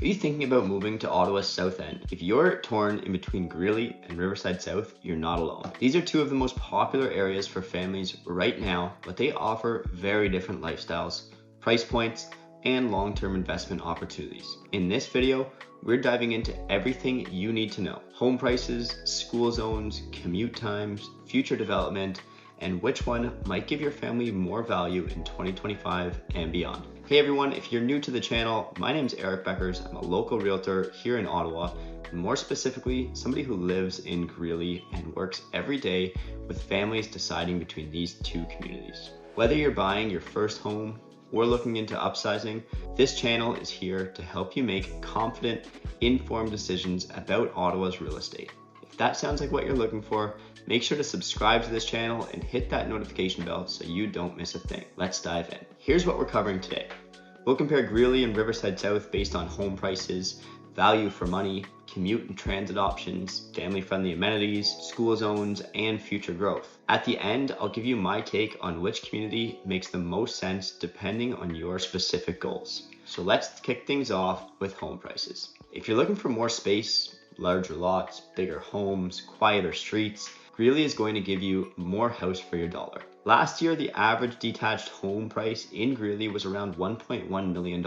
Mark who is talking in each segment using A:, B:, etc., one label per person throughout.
A: Are you thinking about moving to Ottawa South End? If you're torn in between Greely and Riverside South, you're not alone. These are two of the most popular areas for families right now, but they offer very different lifestyles, price points, and long-term investment opportunities. In this video, we're diving into everything you need to know. Home prices, school zones, commute times, future development, and which one might give your family more value in 2025 and beyond. Hey everyone, if you're new to the channel, my name is Eric Bekkers. I'm a local realtor here in Ottawa, and more specifically, somebody who lives in Greely and works every day with families deciding between these two communities. Whether you're buying your first home or looking into upsizing, this channel is here to help you make confident, informed decisions about Ottawa's real estate. If that sounds like what you're looking for, make sure to subscribe to this channel and hit that notification bell so you don't miss a thing. Let's dive in. Here's what we're covering today. We'll compare Greely and Riverside South based on home prices, value for money, commute and transit options, family-friendly amenities, school zones, and future growth. At the end, I'll give you my take on which community makes the most sense depending on your specific goals. So let's kick things off with home prices. If you're looking for more space, larger lots, bigger homes, quieter streets, Greely is going to give you more house for your dollar. Last year, the average detached home price in Greely was around $1.1 million,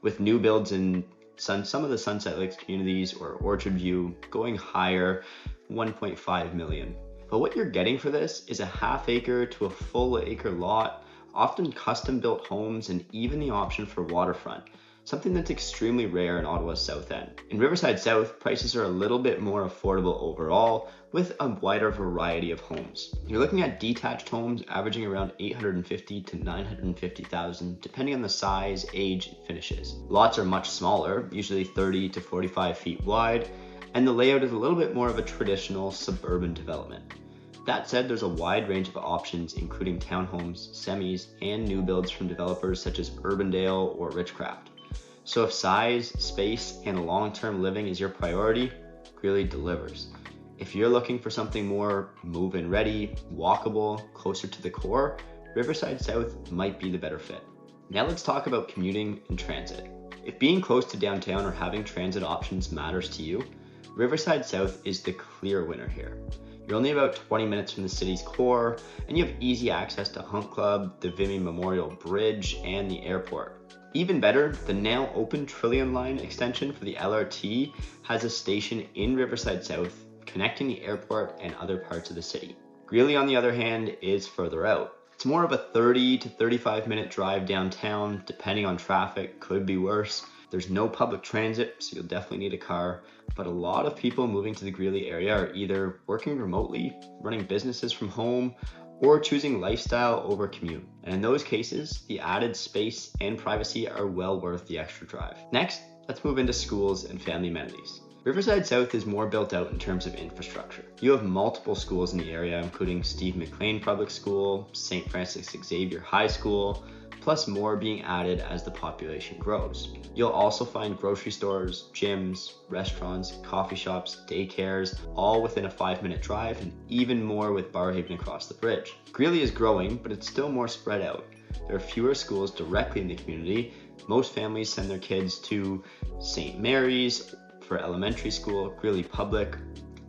A: with new builds in some of the Sunset Lakes communities or Orchard View going higher, $1.5 million. But what you're getting for this is a half acre to a full acre lot, often custom built homes, and even the option for waterfront, something that's extremely rare in Ottawa's South End. In Riverside South, prices are a little bit more affordable overall, with a wider variety of homes. You're looking at detached homes averaging around $850,000 to $950,000, depending on the size, age, and finishes. Lots are much smaller, usually 30 to 45 feet wide, and the layout is a little bit more of a traditional suburban development. That said, there's a wide range of options, including townhomes, semis, and new builds from developers such as Urbandale or Richcraft. So if size, space, and long-term living is your priority, Greely delivers. If you're looking for something more move-in ready, walkable, closer to the core, Riverside South might be the better fit. Now let's talk about commuting and transit. If being close to downtown or having transit options matters to you, Riverside South is the clear winner here. You're only about 20 minutes from the city's core, and you have easy access to Hunt Club, the Vimy Memorial Bridge, and the airport. Even better, the now open Trillium Line extension for the LRT has a station in Riverside South connecting the airport and other parts of the city. Greely, on the other hand, is further out. It's more of a 30 to 35 minute drive downtown, depending on traffic, could be worse. There's no public transit, so you'll definitely need a car, but a lot of people moving to the Greely area are either working remotely, running businesses from home, or choosing lifestyle over commute. And in those cases, the added space and privacy are well worth the extra drive. Next, let's move into schools and family amenities. Riverside South is more built out in terms of infrastructure. You have multiple schools in the area, including Steve McLean Public School, St. Francis Xavier High School, plus more being added as the population grows. You'll also find grocery stores, gyms, restaurants, coffee shops, daycares, all within a 5-minute drive, and even more with Barrhaven across the bridge. Greely is growing, but it's still more spread out. There are fewer schools directly in the community. Most families send their kids to St. Mary's for elementary school, Greely Public,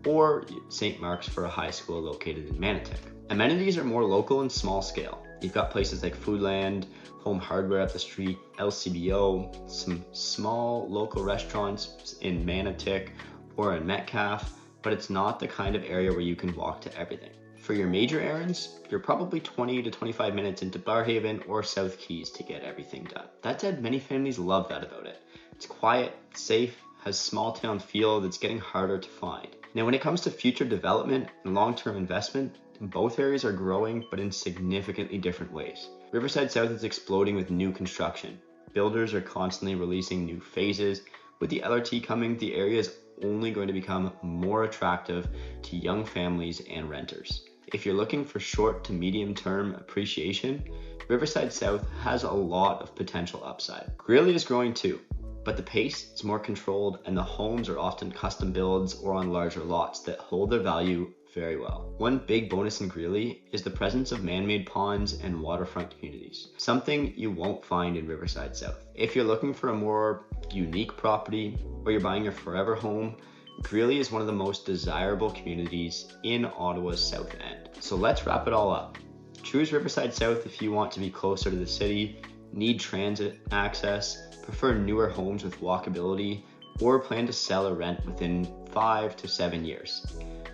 A: or St. Mark's for a high school located in Manotick. Amenities are more local and small scale. You've got places like Foodland, Home Hardware up the street, LCBO, some small local restaurants in Manotick or in Metcalfe, but it's not the kind of area where you can walk to everything. For your major errands, you're probably 20 to 25 minutes into Barrhaven or South Keys to get everything done. That said, many families love that about it. It's quiet, safe, has small town feel that's getting harder to find. Now, when it comes to future development and long-term investment, both areas are growing, but in significantly different ways. Riverside South is exploding with new construction. Builders are constantly releasing new phases. With the LRT coming, the area is only going to become more attractive to young families and renters. If you're looking for short to medium term appreciation, Riverside South has a lot of potential upside. Greely is growing too, but the pace is more controlled and the homes are often custom builds or on larger lots that hold their value very well. One big bonus in Greely is the presence of man-made ponds and waterfront communities, something you won't find in Riverside South. If you're looking for a more unique property, or you're buying your forever home, Greely is one of the most desirable communities in Ottawa's South End. So let's wrap it all up. Choose Riverside South if you want to be closer to the city, need transit access, prefer newer homes with walkability, or plan to sell or rent within 5 to 7 years.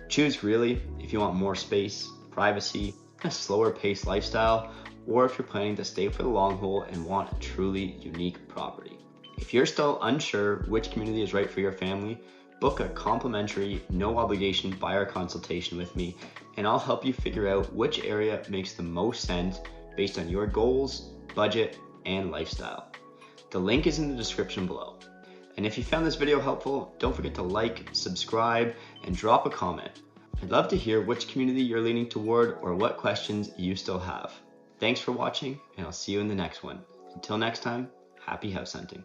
A: Choose Greely if you want more space, privacy, a slower paced lifestyle, or if you're planning to stay for the long haul and want a truly unique property. If you're still unsure which community is right for your family, book a complimentary, no obligation buyer consultation with me, and I'll help you figure out which area makes the most sense based on your goals, budget, and lifestyle. The link is in the description below. And if you found this video helpful, don't forget to like, subscribe, and drop a comment. I'd love to hear which community you're leaning toward or what questions you still have. Thanks for watching, and I'll see you in the next one. Until next time, happy house hunting.